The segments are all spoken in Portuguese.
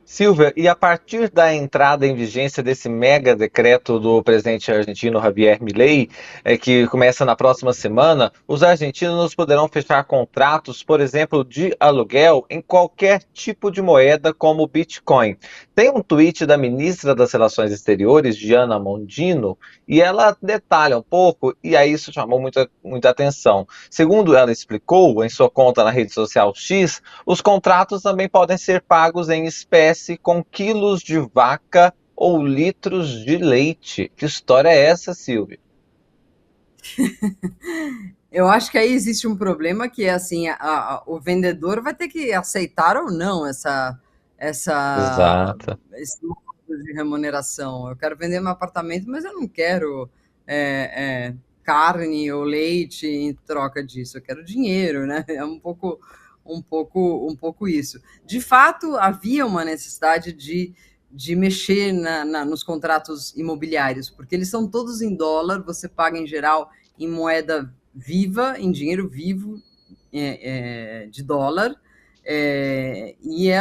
Silvia, e a partir da entrada em vigência desse mega decreto do presidente argentino Javier Milei, que começa na próxima semana, os argentinos poderão fechar contratos, por exemplo, de aluguel em qualquer tipo de moeda, como o Bitcoin. Tem um tweet da ministra das Relações Exteriores, Diana Mondino, e ela detalha um pouco, e aí isso chamou muita atenção. Segundo ela explicou em sua conta na rede social X, os contratos também podem ser pagos em espécie com quilos de vaca ou litros de leite. Que história é essa, Silvia? Eu acho que aí existe um problema que é assim, o vendedor vai ter que aceitar ou não Exato. esse modo de remuneração. Eu quero vender meu apartamento, mas eu não quero carne ou leite em troca disso. Eu quero dinheiro, né? É um pouco isso. De fato, havia uma necessidade de mexer nos contratos imobiliários, porque eles são todos em dólar, você paga em geral em moeda viva, em dinheiro vivo de dólar, e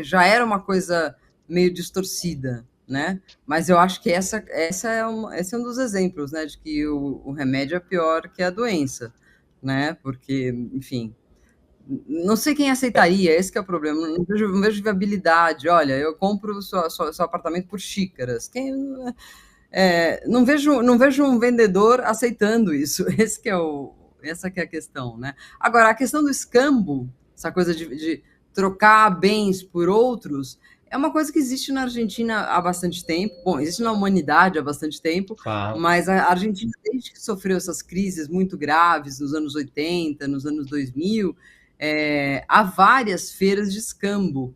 já era uma coisa meio distorcida, né? Mas eu acho que esse é um dos exemplos, né, de que o remédio é pior que a doença, né? Porque, enfim, não sei quem aceitaria, esse que é o problema. Não vejo viabilidade. Olha, eu compro o seu apartamento por xícaras. Não vejo um vendedor aceitando isso. Essa que é a questão, né? Agora, a questão do escambo, essa coisa de trocar bens por outros, é uma coisa que existe na Argentina há bastante tempo. Bom, existe na humanidade há bastante tempo, Claro. mas a Argentina, desde que sofreu essas crises muito graves nos anos 80, nos anos 2000, há várias feiras de escambo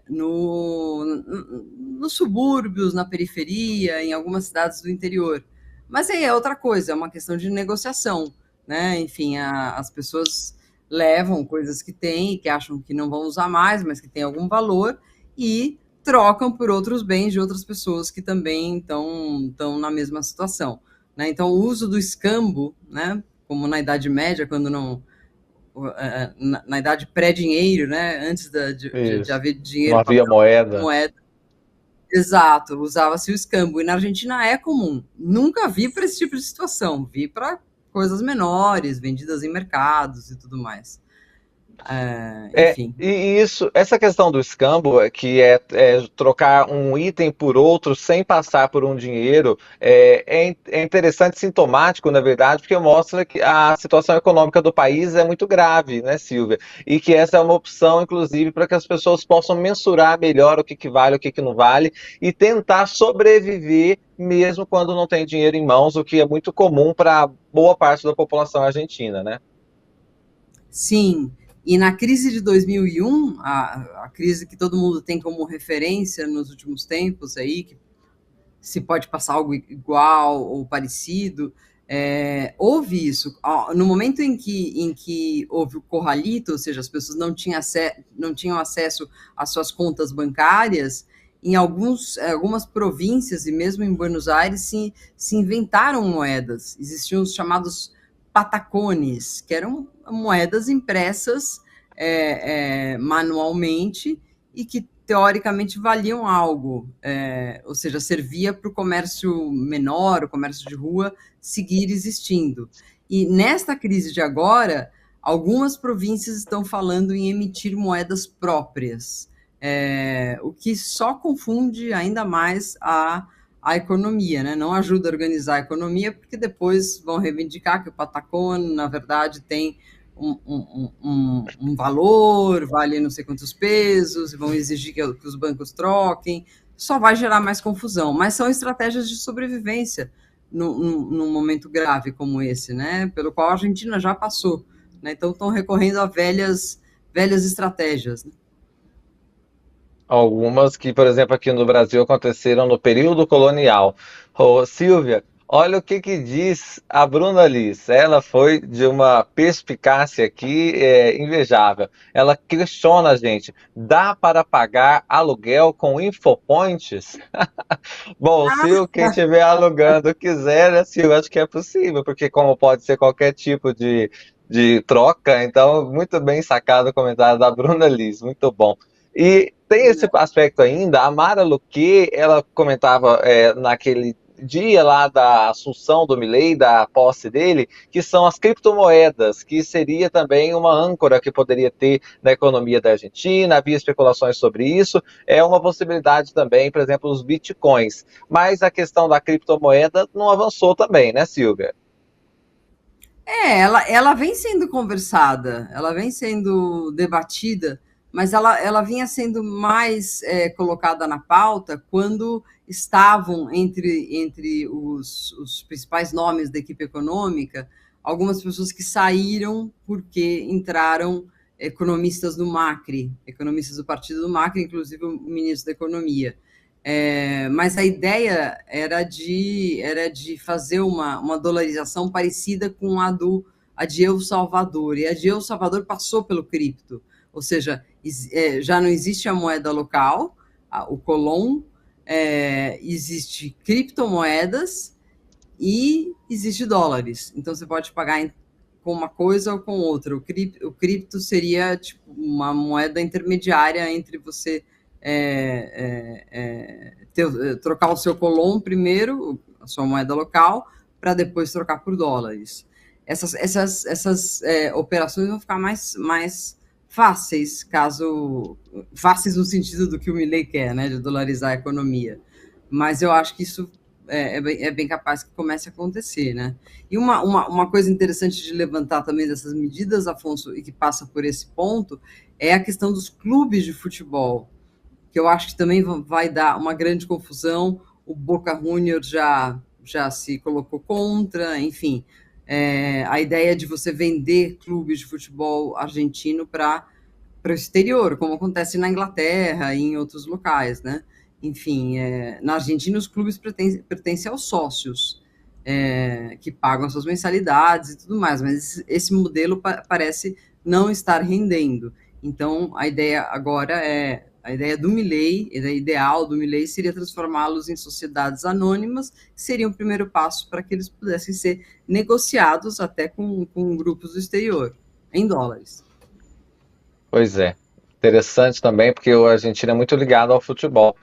nos subúrbios, na periferia, em algumas cidades do interior. Mas aí é outra coisa, é uma questão de negociação, né? Enfim, as pessoas levam coisas que têm, que acham que não vão usar mais, mas que têm algum valor, e trocam por outros bens de outras pessoas que também estão na mesma situação, né? Então, o uso do escambo, né? Como na Idade Média, quando não na idade pré-dinheiro, né? Antes de Isso. haver Não dinheiro, havia papel, moeda. moeda. Exato, usava-se o escambo. E na Argentina é comum. Nunca vi para esse tipo de situação. Vi para coisas menores, vendidas em mercados e tudo mais. Enfim. E isso, essa questão do escambo, que é trocar um item por outro sem passar por um dinheiro, é interessante, sintomático, na verdade, porque mostra que a situação econômica do país é muito grave, né, Silvia? E que essa é uma opção, inclusive, para que as pessoas possam mensurar melhor o que vale, o que não vale, e tentar sobreviver mesmo quando não tem dinheiro em mãos, o que é muito comum para boa parte da população argentina, né? Sim, e na crise de 2001, a crise que todo mundo tem como referência nos últimos tempos aí, que se pode passar algo igual ou parecido, houve isso. No momento em que houve o corralito, ou seja, as pessoas não tinham acesso às suas contas bancárias, em algumas províncias e mesmo em Buenos Aires se inventaram moedas. Existiam os chamados patacones, que eram moedas impressas manualmente e que teoricamente valiam algo, ou seja, servia para o comércio menor, o comércio de rua, seguir existindo. E nesta crise de agora, algumas províncias estão falando em emitir moedas próprias, o que só confunde ainda mais a economia, né? Não ajuda a organizar a economia, porque depois vão reivindicar que o Patacon, na verdade, tem um valor, vale não sei quantos pesos, vão exigir que os bancos troquem, só vai gerar mais confusão. Mas são estratégias de sobrevivência num momento grave como esse, né? Pelo qual a Argentina já passou, né? Então estão recorrendo a velhas estratégias, né? Algumas que, por exemplo, aqui no Brasil aconteceram no período colonial. Ô, Silvia, olha o que diz a Bruna Liz. Ela foi de uma perspicácia aqui invejável. Ela questiona a gente: dá para pagar aluguel com infopoints? Bom, se quem estiver alugando quiser, né, Silvia, acho que é possível, porque como pode ser qualquer tipo de troca, então muito bem sacado o comentário da Bruna Liz, muito bom. E tem esse aspecto ainda. A Mara Luque, ela comentava naquele dia lá da assunção do Milei, da posse dele, que são as criptomoedas, que seria também uma âncora que poderia ter na economia da Argentina. Havia especulações sobre isso. É uma possibilidade também, por exemplo, os bitcoins. Mas a questão da criptomoeda não avançou também, né, Silvia? Ela vem sendo conversada, ela vem sendo debatida, mas ela vinha sendo mais colocada na pauta quando estavam entre os principais nomes da equipe econômica algumas pessoas que saíram porque entraram economistas do Macri, economistas do partido do Macri, inclusive o ministro da Economia. Mas a ideia era de fazer uma dolarização parecida com a de El Salvador. E a de El Salvador passou pelo cripto, ou seja, já não existe a moeda local, o colón, existe criptomoedas e existe dólares. Então você pode pagar com uma coisa ou com outra. O cripto seria tipo uma moeda intermediária entre você trocar o seu colón primeiro, a sua moeda local, para depois trocar por dólares. Essas operações vão ficar mais fáceis, fáceis no sentido do que o Milei quer, né, de dolarizar a economia. Mas eu acho que isso é bem capaz que comece a acontecer, né? E uma coisa interessante de levantar também dessas medidas, Afonso, e que passa por esse ponto, é a questão dos clubes de futebol, que eu acho que também vai dar uma grande confusão. O Boca Juniors já se colocou contra, enfim. A ideia de você vender clubes de futebol argentino para o exterior, como acontece na Inglaterra e em outros locais, né? Enfim, na Argentina os clubes pertencem aos sócios, que pagam as suas mensalidades e tudo mais, mas esse modelo parece não estar rendendo. Então, a ideia agora a ideia do Milei, a ideia ideal do Milei seria transformá-los em sociedades anônimas, que seria um primeiro passo para que eles pudessem ser negociados até com grupos do exterior, em dólares. Pois é. Interessante também, porque a Argentina é muito ligado ao futebol.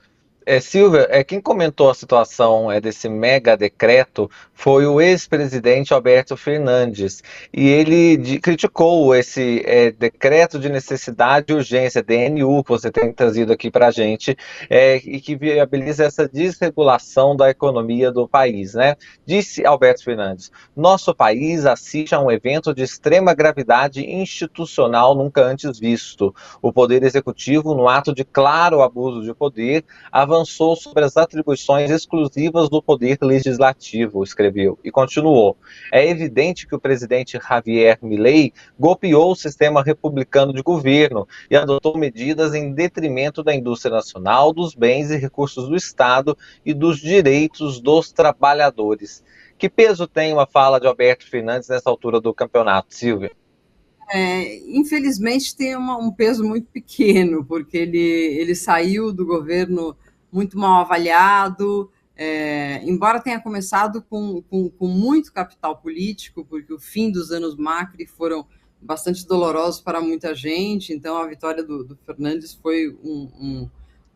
Silvia, quem comentou a situação desse mega decreto foi o ex-presidente Alberto Fernandes. E ele criticou esse decreto de necessidade e urgência, DNU, que você tem trazido aqui para a gente, e que viabiliza essa desregulação da economia do país, né? Disse Alberto Fernandes: nosso país assiste a um evento de extrema gravidade institucional nunca antes visto. O Poder Executivo, no ato de claro abuso de poder, avançou sobre as atribuições exclusivas do poder legislativo, escreveu, e continuou. É evidente que o presidente Javier Milei golpeou o sistema republicano de governo e adotou medidas em detrimento da indústria nacional, dos bens e recursos do Estado e dos direitos dos trabalhadores. Que peso tem uma fala de Alberto Fernandes nessa altura do campeonato, Silvia? Infelizmente tem um peso muito pequeno, porque ele saiu do governo muito mal avaliado, embora tenha começado com muito capital político, porque o fim dos anos Macri foram bastante dolorosos para muita gente, então a vitória do Fernandes foi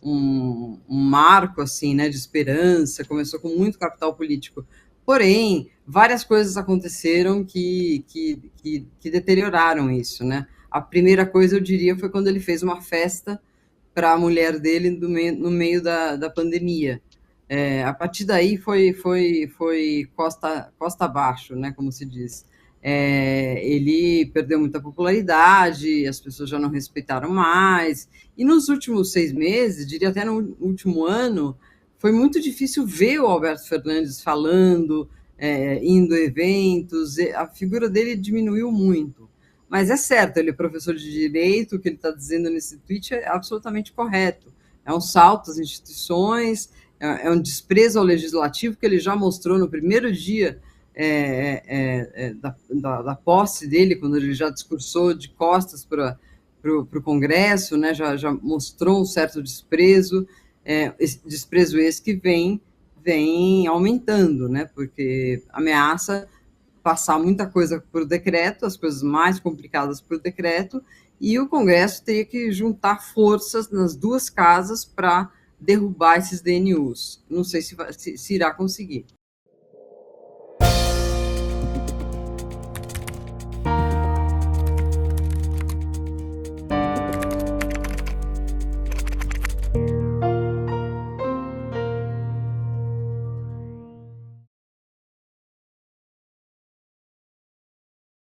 um marco assim, né, de esperança, começou com muito capital político. Porém, várias coisas aconteceram que deterioraram isso, né? A primeira coisa, eu diria, foi quando ele fez uma festa para a mulher dele no meio da pandemia. A partir daí foi costa abaixo, né, como se diz. Ele perdeu muita popularidade, as pessoas já não respeitaram mais, e nos últimos 6 meses, diria até no último ano, foi muito difícil ver o Alberto Fernandes falando, indo a eventos, a figura dele diminuiu muito. Mas é certo, ele é professor de direito, o que ele está dizendo nesse tweet é absolutamente correto. É um salto às instituições, é um desprezo ao legislativo que ele já mostrou no primeiro dia da posse dele, quando ele já discursou de costas para o Congresso, né, já mostrou um certo desprezo, desprezo esse que vem aumentando, né, porque ameaça passar muita coisa por decreto, as coisas mais complicadas por decreto, e o Congresso teria que juntar forças nas duas casas para derrubar esses DNUs. Não sei se irá conseguir.